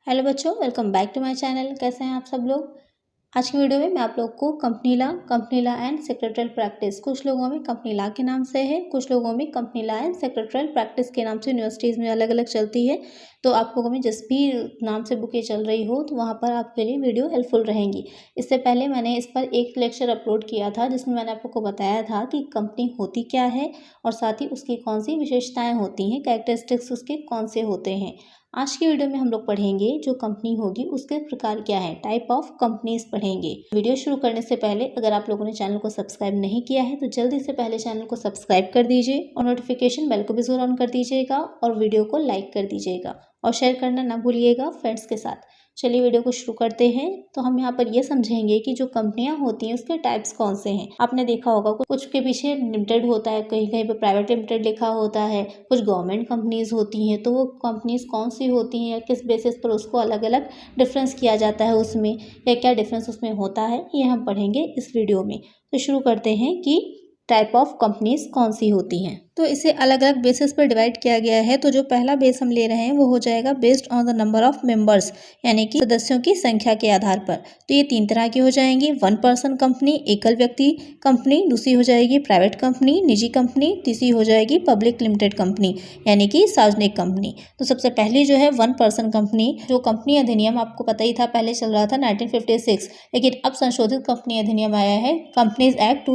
Hello बच्चों, welcome back to my channel. कैसे हैं आप सब लोग। आज की वीडियो में मैं आप लोग को company law and secretarial practice, कुछ लोगों में कंपनी लॉ के नाम से है, कुछ लोगों में company law and secretarial practice के नाम से यूनिवर्सिटीज़ में अलग अलग चलती है। तो आप लोगों में जिस भी नाम से बुकें चल रही हो तो वहाँ पर आपके लिए वीडियो हेल्पफुल रहेंगी। इससे पहले मैंने इस पर एक लेक्चर अपलोड किया था जिसमें मैंने आप लोग को बताया था कि कंपनी होती क्या है और साथ ही उसकी कौन सी विशेषताएँ होती हैं, कैरेक्टरिस्टिक्स उसके कौन से होते हैं। आज की वीडियो में हम लोग पढ़ेंगे जो कंपनी होगी उसके प्रकार क्या है, टाइप ऑफ कंपनीज पढ़ेंगे। वीडियो शुरू करने से पहले अगर आप लोगों ने चैनल को सब्सक्राइब नहीं किया है तो जल्दी से पहले चैनल को सब्सक्राइब कर दीजिए और नोटिफिकेशन बेल को भी जरूर ऑन कर दीजिएगा और वीडियो को लाइक कर दीजिएगा और शेयर करना ना भूलिएगा फ्रेंड्स के साथ। चलिए वीडियो को शुरू करते हैं। तो हम यहाँ पर ये समझेंगे कि जो कंपनियां होती हैं उसके टाइप्स कौन से हैं। आपने देखा होगा कुछ के पीछे लिमिटेड होता है, कहीं कहीं पे प्राइवेट लिमिटेड लिखा होता है, कुछ गवर्नमेंट कंपनीज होती हैं। तो वो कंपनीज कौन सी होती हैं या किस बेसिस पर उसको अलग अलग डिफरेंस किया जाता है उसमें, या क्या डिफरेंस उसमें होता है, ये हम पढ़ेंगे इस वीडियो में। तो शुरू करते हैं कि टाइप ऑफ कंपनीज कौन सी होती हैं। तो इसे अलग अलग बेसिस पर डिवाइड किया गया है। तो जो पहला बेस हम ले रहे हैं वो हो जाएगा based on the number of members, यानी कि सदस्यों की संख्या के आधार पर। तो ये तीन तरह की हो जाएंगी, वन पर्सन कंपनी, एकल व्यक्ति कंपनी, दूसरी हो जाएगी प्राइवेट कंपनी, निजी कंपनी, तीसरी हो जाएगी पब्लिक लिमिटेड कंपनी, यानी कि सार्वजनिक कंपनी। तो सबसे पहली जो है वन पर्सन कंपनी, जो कंपनी अधिनियम आपको पता ही था पहले चल रहा था 1956, लेकिन अब संशोधित कंपनी अधिनियम आया है, कंपनीज एक्ट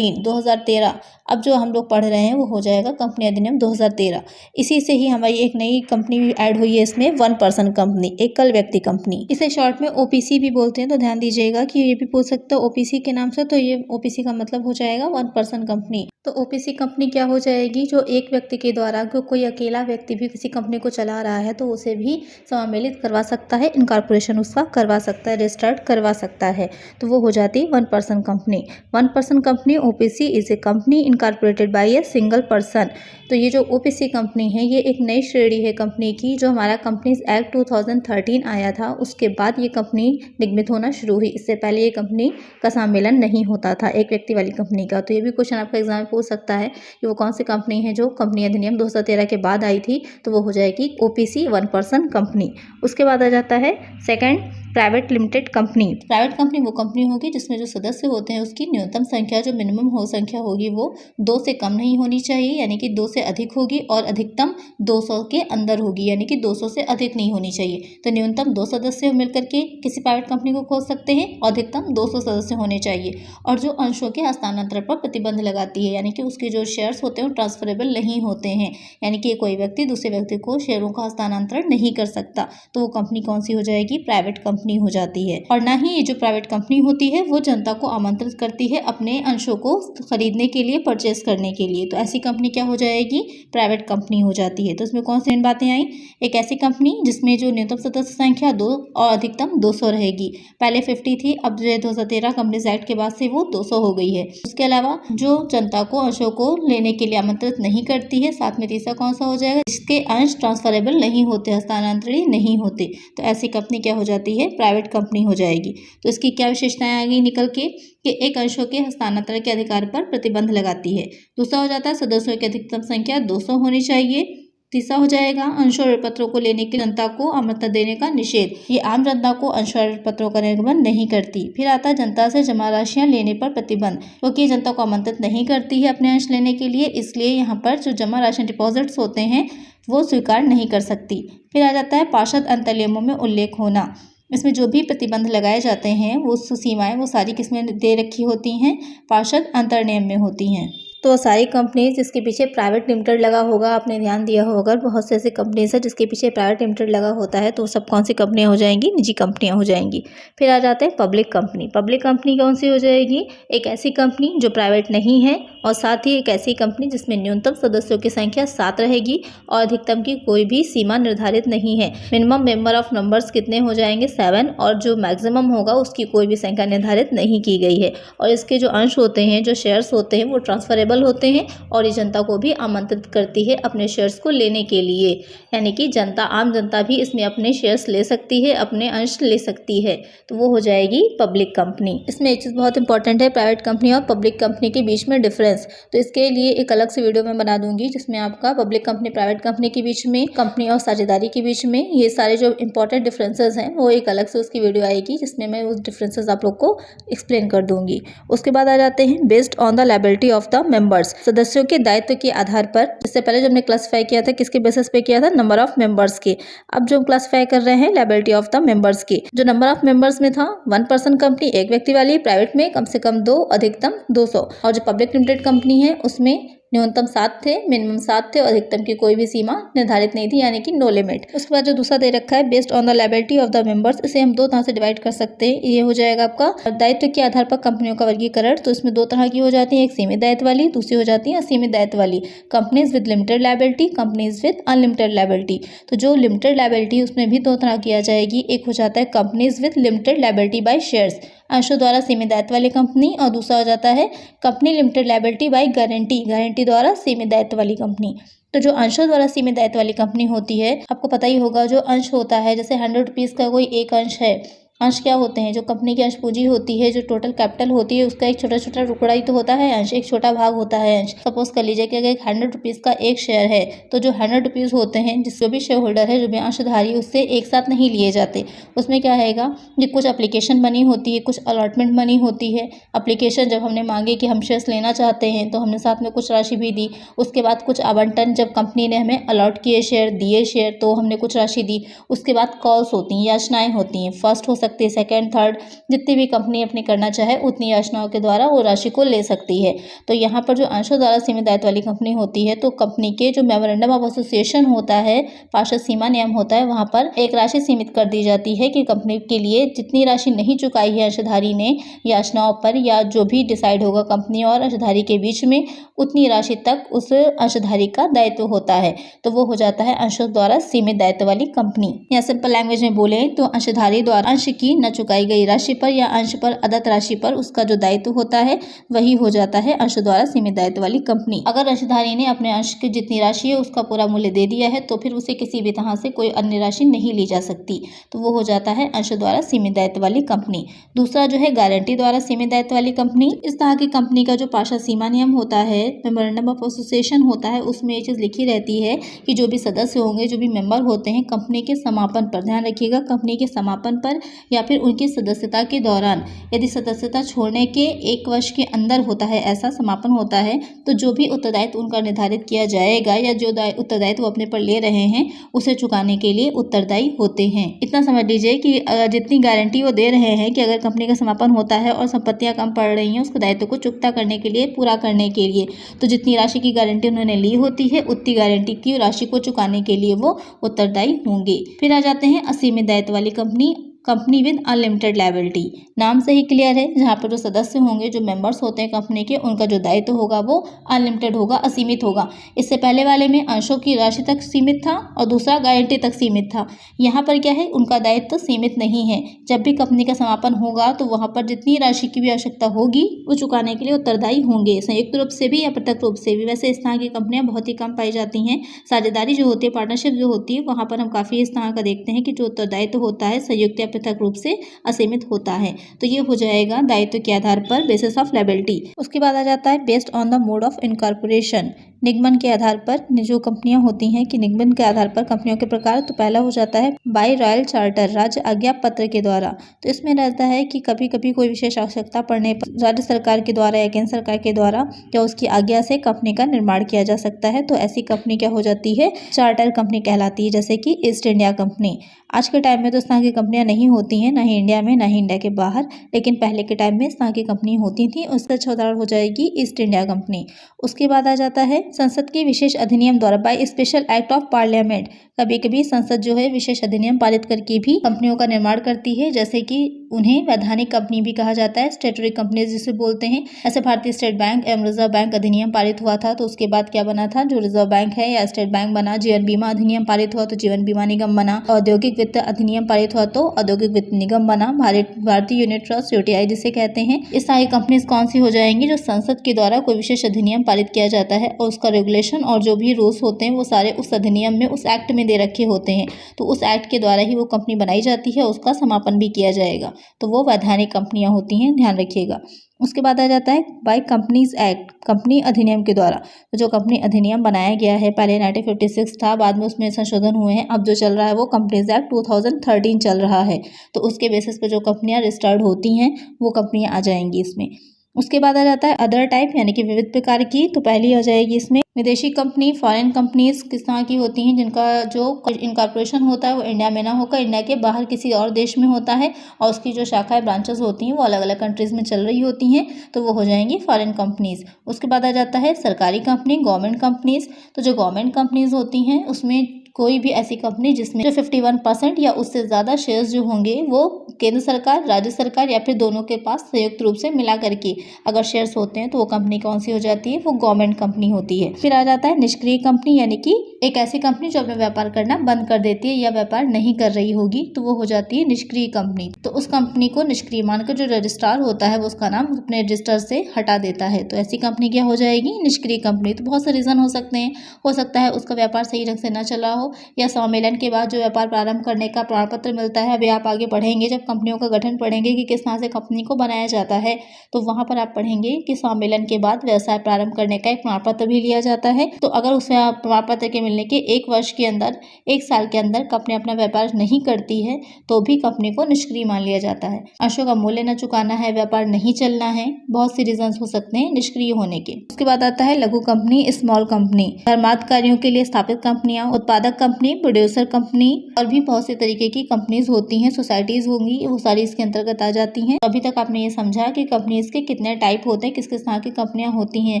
2013। अब जो हम लोग पढ़ रहे हैं वो हो जाएगा कंपनी अधिनियम 2013। इसी से ही हमारी एक नई कंपनी भी ऐड हुई है इसमें, वन पर्सन कंपनी, एकल व्यक्ति कंपनी। इसे शॉर्ट में ओपीसी भी बोलते हैं। तो ध्यान दीजिएगा कि ये भी पूछ सकते हो ओपीसी के नाम से। तो ये ओपीसी का मतलब हो जाएगा वन पर्सन कंपनी। तो ओपीसी कंपनी क्या हो जाएगी, जो एक व्यक्ति के द्वारा कोई अकेला व्यक्ति भी किसी कंपनी को चला रहा है तो उसे भी सम्मिलित करवा सकता है, इनकॉर्पोरेशन उसका करवा सकता है, रजिस्टर्ड करवा सकता है। तो वो हो जाती है one person company. One person company OPC is a company incorporated by a single person. तो ये जो ओपीसी कंपनी है ये एक नई श्रेणी है कंपनी की, जो हमारा कंपनीज एक्ट 2013 आया था उसके बाद ये कंपनी निगमित होना शुरू हुई। इससे पहले ये कंपनी का सम्मेलन नहीं होता था एक व्यक्ति वाली कंपनी का। तो ये भी क्वेश्चन आपका एग्जाम में पूछ सकता है कि वो कौन सी कंपनी है जो कंपनी अधिनियम 2013 के बाद आई थी। तो वो हो जाएगी ओपीसी, वन पर्सन कंपनी। उसके बाद आ जाता है second, private limited company. Private company वो कंपनी होगी जिसमें जो सदस्य होते हैं उसकी न्यूनतम संख्या, जो मिनिमम हो संख्या होगी, वो 2 से कम नहीं होनी चाहिए, यानी कि 2 से अधिक होगी, और अधिकतम 200 के अंदर होगी, यानी कि 200 से अधिक नहीं होनी चाहिए। तो न्यूनतम 2 सदस्य मिलकर के किसी प्राइवेट कंपनी को खोल सकते हैं और अधिकतम 200 सदस्य होने चाहिए। और जो अंशों के हस्तांतरण पर प्रतिबंध लगाती है, यानी कि उसके जो शेयर्स होते हैं वो ट्रांसफरेबल नहीं होते हैं, यानी कि कोई व्यक्ति दूसरे व्यक्ति को शेयरों का हस्तांतरण नहीं कर सकता। तो वो कंपनी कौन सी हो जाएगी, प्राइवेट कंपनी हो जाती है। और ना ही ये जो प्राइवेट कंपनी होती है वो जनता को आमंत्रित करती है अपने अंशों को खरीदने के लिए, परचेस करने के लिए। तो ऐसी कंपनी क्या हो जाएगी, प्राइवेट कंपनी हो जाती है। तो इसमें कौन सी बातें आई, एक ऐसी कंपनी जिसमें जो न्यूनतम सदस्य संख्या 2 और अधिकतम 200 रहेगी। पहले 50 थी, अब जो है 2013 कंपनीज एक्ट के बाद से वो 200 हो गई है। उसके अलावा जो जनता को अंशों को लेने के लिए आमंत्रित नहीं करती है। साथ में तीसरा कौन सा हो जाएगा, जिसके अंश ट्रांसफरेबल नहीं होते, हस्तांतरणीय नहीं होते। तो ऐसी कंपनी क्या हो जाती है, प्राइवेट कंपनी हो जाएगी। तो इसकी क्या विशेषताएं आ गई निकल के, कि एक अंशों के हस्तांतरण के अधिकार पर प्रतिबंध लगाती है। दूसरा हो जाता है सदस्यों की अधिकतम संख्या 200 होनी चाहिए। तीसरा हो जाएगा अंश और पत्रों को लेने की जनता को आमंत्रण देने का निषेध, ये आम जनता को अंश और पत्रों का निर्गमन नहीं करती। फिर आता है जनता से जमा राशियां लेने पर प्रतिबंध, क्योंकि जनता को आमंत्रित नहीं करती है अपने अंश लेने के लिए, इसलिए यहाँ पर जो जमा राशि डिपॉजिट्स होते हैं वो स्वीकार नहीं कर सकती। फिर आ जाता है पार्षद अंतर्नियमों में उल्लेख होना। इसमें जो भी प्रतिबंध लगाए जाते हैं वो सीमाएं वो सारी किसमें दे रखी होती हैं, पार्षद अंतर्नियम में होती हैं। तो सारी कंपनीज जिसके पीछे प्राइवेट लिमिटेड लगा होगा, आपने ध्यान दिया होगा बहुत से ऐसी कंपनीज है जिसके पीछे प्राइवेट लिमिटेड लगा होता है, तो सब कौन सी कंपनियां हो जाएंगी, निजी कंपनियां हो जाएंगी। फिर आ जाते हैं पब्लिक कंपनी। पब्लिक कंपनी कौन सी हो जाएगी, एक ऐसी कंपनी जो प्राइवेट नहीं है और साथ ही एक ऐसी कंपनी जिसमें न्यूनतम सदस्यों की संख्या 7 रहेगी और अधिकतम की कोई भी सीमा निर्धारित नहीं है। मिनिमम मेंबर ऑफ नंबर्स कितने हो जाएंगे, 7, और जो मैक्सिमम होगा उसकी कोई भी संख्या निर्धारित नहीं की गई है। और इसके जो अंश होते हैं, जो शेयर्स होते हैं, वो ट्रांसफरेबल अवेलेबल होते हैं और ये जनता को भी आमंत्रित करती है अपने शेयर्स को लेने के लिए, यानी कि जनता, आम जनता भी इसमें अपने शेयर्स ले सकती है, अपने अंश ले सकती है, तो वो हो जाएगी पब्लिक कंपनी। इसमें एक चीज़ बहुत इंपॉर्टेंट है, प्राइवेट कंपनी और पब्लिक कंपनी के बीच में डिफरेंस, तो इसके लिए एक अलग से वीडियो मैं बना दूंगी जिसमें आपका पब्लिक कंपनी प्राइवेट कंपनी के बीच में, कंपनी और साझेदारी के बीच में ये सारे जो इंपॉर्टेंट डिफरेंसेस हैं वो एक अलग से उसकी वीडियो आएगी जिसमें मैं उस डिफरेंसेस आप लोग को एक्सप्लेन कर दूंगी। उसके बाद आ जाते हैं based on the liability of the members, सदस्यों के दायित्व के आधार पर। इससे पहले जब हमने क्लासिफाई किया था किसके बेसिस पे किया था, नंबर ऑफ मेंबर्स के। अब जो हम क्लासिफाई कर रहे हैं लायबिलिटी ऑफ द मेंबर्स के, जो नंबर ऑफ मेंबर्स में था 1 पर्सन कंपनी, एक व्यक्ति वाली, प्राइवेट में कम से कम 2, अधिकतम 200, और जो पब्लिक लिमिटेड कंपनी है उसमें न्यूनतम 7 थे, मिनिमम 7 थे और अधिकतम की कोई भी सीमा निर्धारित नहीं थी, यानी कि नो लिमिट। उसके बाद जो दूसरा दे रखा है based on the liability of the members, इसे हम 2 तरह से डिवाइड कर सकते हैं। ये हो जाएगा आपका दायित्व के आधार पर कंपनियों का वर्गीकरण, तो इसमें 2 तरह की हो जाती है, एक सीमित दायित्व वाली, दूसरी हो जाती है असीमित दायित्व वाली। Companies with limited liability, companies with unlimited liability. तो जो लिमिटेड लायबिलिटी उसमें भी 2 तरह की आ जाएगी, एक हो जाता है companies with limited liability by shares, अंशों द्वारा सीमित दायित्व वाली कंपनी, और दूसरा हो जाता है company limited liability by guarantee, guarantee द्वारा सीमित दायित्व वाली कंपनी। तो जो अंशों द्वारा सीमित दायित्व वाली कंपनी होती है, आपको पता ही होगा, जो अंश होता है, जैसे 100 रुपीज़ का कोई एक अंश है। अंश क्या होते हैं, जो कंपनी की अंश पूंजी होती है, जो टोटल कैपिटल होती है, उसका एक छोटा छोटा टुकड़ा ही तो होता है अंश, एक छोटा भाग होता है अंश। सपोज कर लीजिए कि अगर 100 रुपीज़ का एक शेयर है, तो जो 100 रुपीज़ होते हैं, जो भी शेयर होल्डर है, जो भी अंशधारी, उससे एक साथ नहीं लिए जाते। उसमें क्या रहेगा, कि कुछ एप्लीकेशन मनी होती है, कुछ अलॉटमेंट मनी होती है। एप्लीकेशन जब हमने मांगे कि हम शेयर्स लेना चाहते हैं, तो हमने साथ में कुछ राशि भी दी। उसके बाद कुछ आवंटन, जब कंपनी ने हमें अलॉट किए शेयर, दिए शेयर, तो हमने कुछ राशि दी। उसके बाद कॉल्स होती हैं, याचनाएं होती हैं, फर्स्ट हो सकती है, सेकेंड, थर्ड, जितनी भी कंपनी अपनी करना चाहे उतनी याचनाओं के द्वारा वो राशि को ले सकती है। तो यहाँ पर जो अंशों द्वारा सीमित दायित्व वाली कंपनी होती है, तो कंपनी के जो मेमोरेंडम ऑफ एसोसिएशन होता है, पार्षद सीमा नियम होता है, वहाँ पर एक राशि सीमित कर दी जाती है कि कंपनी के लिए जितनी राशि नहीं चुकाई है अंशधारी ने याचनाओं पर, या जो भी डिसाइड होगा कंपनी और अंशधारी के बीच में, उतनी राशि तक उस अंशधारी का दायित्व होता है। तो वो हो जाता है अंशों द्वारा सीमित दायित्व वाली कंपनी। या सिंपल लैंग्वेज में बोले तो अंशधारी द्वारा अंश की न चुकाई गई राशि पर या अंश पर अदत्त राशि पर उसका जो दायित्व होता है, वही हो जाता है अंश द्वारा सीमित दायित्व वाली कंपनी। अगर अंशधारी ने अपने अंश की जितनी राशि है उसका पूरा मूल्य दे दिया है, तो फिर उसे किसी भी तरह से कोई अन्य राशि नहीं ली जा सकती, तो वो हो जाता है अंश द्वारा सीमित दायित्व वाली कंपनी। दूसरा जो है गारंटी द्वारा सीमित दायित्व वाली कंपनी। इस तरह की कंपनी का जो पार्षद सीमा नियम होता है, मेमोरेंडम ऑफ एसोसिएशन होता है, उसमें ये चीज़ लिखी रहती है कि जो भी सदस्य होंगे, जो भी मेंबर होते हैं, कंपनी के समापन पर, ध्यान रखिएगा, कंपनी के समापन पर या फिर उनकी सदस्यता के दौरान, यदि सदस्यता छोड़ने के 1 वर्ष के अंदर होता है, ऐसा समापन होता है, तो जो भी उत्तरदायित्व उनका निर्धारित किया जाएगा या जो उत्तरदायित्व वो अपने पर ले रहे हैं उसे चुकाने के लिए उत्तरदायी होते हैं। इतना समझ लीजिए कि जितनी गारंटी वो दे रहे हैं कि अगर कंपनी का समापन होता है और संपत्तियां कम पड़ रही हैं, उसके दायित्व को चुकता करने के लिए, पूरा करने के लिए, तो जितनी राशि की गारंटी उन्होंने ली होती है उतनी गारंटी की राशि को चुकाने के लिए वो उत्तरदायी होंगे। फिर आ जाते हैं असीमित दायित्व वाली company, company with unlimited liability. नाम से ही क्लियर है, जहाँ पर जो सदस्य होंगे, जो मेंबर्स होते हैं कंपनी के, उनका जो दायित्व होगा वो अनलिमिटेड होगा, असीमित होगा। इससे पहले वाले में अंशों की राशि तक सीमित था और दूसरा गारंटी तक सीमित था। यहाँ पर क्या है, उनका दायित्व सीमित नहीं है। जब भी कंपनी का समापन होगा तो वहाँ पर जितनी राशि की भी आवश्यकता होगी वो चुकाने के लिए उत्तरदायी होंगे, संयुक्त रूप से भी या पृथक रूप से भी। वैसे इस तरह की कंपनियां बहुत ही कम पाई जाती हैं। साझेदारी जो होती है, पार्टनरशिप जो होती है, वहाँ पर हम काफ़ी इस तरह का देखते हैं कि जो उत्तरदायित्व होता है संयुक्त या पृथक रूप से असीमित होता है। तो ये हो जाएगा दायित्व के आधार पर, बेसिस ऑफ लायबिलिटी। उसके बाद आ जाता है based on the mode of incorporation, निगमन के आधार पर। जो कंपनियां होती हैं कि निगमन के आधार पर कंपनियों के प्रकार, तो पहला हो जाता है बाय रॉयल चार्टर, राज्य आज्ञा पत्र के द्वारा। तो इसमें रहता है कि कभी कभी कोई विशेष आवश्यकता पड़ने पर राज्य सरकार के द्वारा या केंद्र सरकार के द्वारा या उसकी आज्ञा से कंपनी का निर्माण किया जा सकता है। तो ऐसी कंपनी क्या हो जाती है, चार्टर कंपनी कहलाती है, जैसे कि ईस्ट इंडिया कंपनी। आज के टाइम में तो इस तरह की कंपनियां नहीं होती हैं, ना ही इंडिया में ना ही इंडिया के बाहर, लेकिन पहले के टाइम में इस तरह की कंपनी होती थी। उसका अच्छा उदाहरण हो जाएगी ईस्ट इंडिया कंपनी। उसके बाद आ जाता है संसद के विशेष अधिनियम द्वारा, by special act of parliament, कभी कभी संसद जो है विशेष अधिनियम पारित करके भी कंपनियों का निर्माण करती है, जैसे कि उन्हें वैधानिक कंपनी भी कहा जाता है, स्टैट्यूटरी कंपनीज जिसे बोलते हैं। ऐसे भारतीय स्टेट बैंक एवं रिजर्व बैंक अधिनियम पारित हुआ था, तो उसके बाद क्या बना था, जो रिजर्व बैंक है या स्टेट बैंक बना। जीवन बीमा अधिनियम पारित हुआ तो जीवन बीमा निगम बना। औद्योगिक वित्त अधिनियम पारित हुआ तो औद्योगिक वित्त निगम बना। भारतीय यूनिट ट्रस्ट यूटीआई जिसे कहते हैं। इस सारी कंपनीज कौन सी हो जाएंगी, जो संसद के द्वारा कोई विशेष अधिनियम पारित किया जाता है और उसका रेगुलेशन और जो भी रूल्स होते हैं वो सारे उस अधिनियम में, उस एक्ट में दे रखे होते हैं। तो उस एक्ट के द्वारा ही वो कंपनी बनाई जाती है, उसका समापन भी किया जाएगा, तो वो वैधानिक कंपनियां होती हैं, ध्यान रखिएगा। उसके बाद आ जाता है बाय कंपनीज एक्ट, कंपनी अधिनियम के द्वारा। तो जो कंपनी अधिनियम बनाया गया है, पहले 1956 था, बाद में उसमें संशोधन हुए हैं। अब जो चल रहा है वो कंपनीज एक्ट 2013 चल रहा है। तो उसके बेसिस पे जो कंपनियां रजिस्टर्ड होती हैं वो कंपनियां आ जाएंगी इसमें। उसके बाद आ जाता है अदर टाइप, यानी कि विविध प्रकार की। तो पहली आ जाएगी इसमें विदेशी कंपनी, फॉरेन कंपनीज किस तरह की होती हैं, जिनका जो इनकॉर्पोरेशन होता है वो इंडिया में ना होकर इंडिया के बाहर किसी और देश में होता है और उसकी जो शाखाएं ब्रांचेस होती हैं वो अलग अलग कंट्रीज में चल रही होती हैं, तो वो हो जाएंगी फॉरेन कंपनीज। उसके बाद आ जाता है सरकारी कंपनी, गवर्नमेंट कंपनीज। तो जो गवर्नमेंट कंपनीज होती हैं उसमें कोई भी ऐसी कंपनी जिसमें जो 51% या उससे ज़्यादा शेयर्स जो होंगे वो केंद्र सरकार, राज्य सरकार या फिर दोनों के पास संयुक्त रूप से मिला करके अगर शेयर्स होते हैं तो वो कंपनी कौन सी हो जाती है, वो गवर्नमेंट कंपनी होती है। फिर आ जाता है निष्क्रिय कंपनी, यानी कि एक ऐसी कंपनी जो अपना व्यापार करना बंद कर देती है या व्यापार नहीं कर रही होगी, तो वो हो जाती है निष्क्रिय कंपनी। तो उस कंपनी को निष्क्रिय मानकर जो रजिस्ट्रार होता है वो उसका नाम अपने रजिस्टर से हटा देता है, तो ऐसी कंपनी क्या हो जाएगी, निष्क्रिय कंपनी। तो बहुत से रीजन हो सकते हैं, हो सकता है उसका व्यापार सही ढंग से न चला हो या सम्मेलन के बाद जो व्यापार प्रारंभ करने का प्रमाण पत्र मिलता है। अभी आप आगे पढ़ेंगे, जब कंपनियों का गठन पढ़ेंगे कि किस तरह से कंपनी को बनाया जाता है, तो वहां पर आप पढ़ेंगे कि सम्मेलन के बाद व्यवसाय प्रारंभ करने का एक प्रमाण पत्र भी लिया जाता है। तो अगर उस प्रमाण पत्र के मिलने के 1 वर्ष के अंदर, 1 साल के अंदर कंपनी अपना व्यापार नहीं करती है तो भी कंपनी को निष्क्रिय मान लिया जाता है। अंशों का मूल्य न चुकाना है, व्यापार नहीं चलना है, बहुत सी रीजन हो सकते हैं निष्क्रिय होने के। उसके बाद आता है लघु कंपनी, स्मॉल कंपनी। धर्मार्थ कार्यों के लिए स्थापित कंपनियां, उत्पादक कंपनी, प्रोड्यूसर कंपनी और भी बहुत से तरीके की कंपनीज होती हैं, सोसाइटीज होंगी, वो सारी इसके अंतर्गत आ जाती हैं। अभी तक आपने ये समझा कि कंपनीज के कितने टाइप होते हैं, किस किस तरह की कंपनियां होती हैं।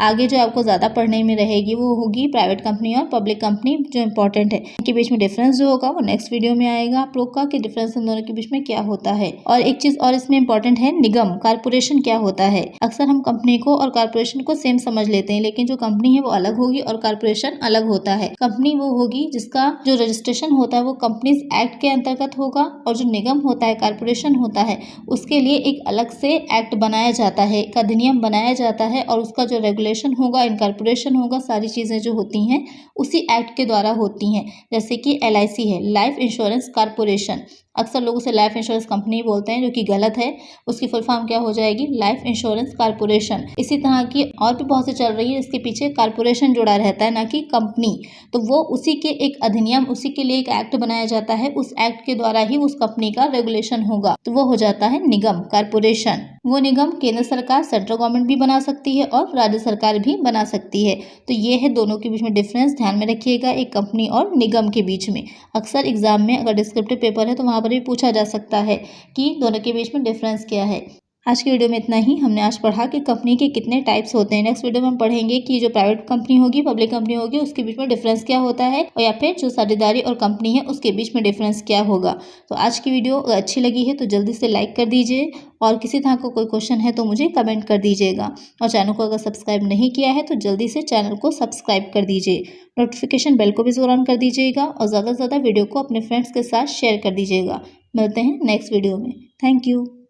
आगे जो आपको ज्यादा पढ़ने में रहेगी वो होगी प्राइवेट कंपनी और पब्लिक कंपनी, जो इंपॉर्टेंट है। इनके बीच में डिफरेंस जो होगा वो नेक्स्ट वीडियो में आएगा आप लोग का, कि डिफरेंस इन दोनों के बीच में क्या होता है। और एक चीज और इसमें इंपॉर्टेंट है, निगम, कारपोरेशन क्या होता है। अक्सर हम कंपनी को और कारपोरेशन को सेम समझ लेते हैं, लेकिन जो कंपनी है वो अलग होगी और कारपोरेशन अलग होता है। कंपनी वो होगी जिसका जो रजिस्ट्रेशन होता है वो कंपनीज एक्ट के अंतर्गत होगा, और जो निगम होता है, कारपोरेशन होता है, उसके लिए एक अलग से एक्ट बनाया जाता है, एक अधिनियम बनाया जाता है, और उसका जो रेगुलेशन होगा, इनकॉर्पोरेशन होगा, सारी चीजें जो होती हैं उसी एक्ट के द्वारा होती हैं। जैसे कि LIC है, लाइफ इंश्योरेंस कारपोरेशन। अक्सर लोग उसे लाइफ इंश्योरेंस कंपनी बोलते हैं, जो कि गलत है। उसकी फुल फॉर्म क्या हो जाएगी, लाइफ इंश्योरेंस कारपोरेशन। इसी तरह की और भी बहुत सी चल रही है, इसके पीछे कारपोरेशन जुड़ा रहता है, ना कि कंपनी। तो वो उसी के एक अधिनियम, उसी के लिए एक एक्ट बनाया जाता है, उस एक्ट के द्वारा ही उस कंपनी का रेगुलेशन होगा, तो वो हो जाता है निगम, कारपोरेशन। वो निगम केंद्र सरकार, सेंट्रल गवर्नमेंट भी बना सकती है और राज्य सरकार भी बना सकती है। तो ये है दोनों के बीच में डिफरेंस, ध्यान में रखिएगा, एक कंपनी और निगम के बीच में। अक्सर एग्जाम में अगर डिस्क्रिप्टिव पेपर है तो वहां पर भी पूछा जा सकता है कि दोनों के बीच में डिफरेंस क्या है। आज की वीडियो में इतना ही। हमने आज पढ़ा कि कंपनी के कितने टाइप्स होते हैं। नेक्स्ट वीडियो में हम पढ़ेंगे कि जो प्राइवेट कंपनी होगी, पब्लिक कंपनी होगी, उसके बीच में डिफरेंस क्या होता है, और या फिर जो साझेदारी और कंपनी है उसके बीच में डिफरेंस क्या होगा। तो आज की वीडियो अच्छी लगी है तो जल्दी से लाइक कर दीजिए, और किसी तरह का कोई क्वेश्चन है तो मुझे कमेंट कर दीजिएगा। और चैनल को अगर सब्सक्राइब नहीं किया है तो जल्दी से चैनल को सब्सक्राइब कर दीजिए। नोटिफिकेशन बेल को भी जरूर ऑन कर दीजिएगा, और ज़्यादा से ज़्यादा वीडियो को अपने फ्रेंड्स के साथ शेयर कर दीजिएगा। मिलते हैं नेक्स्ट वीडियो में। Thank you.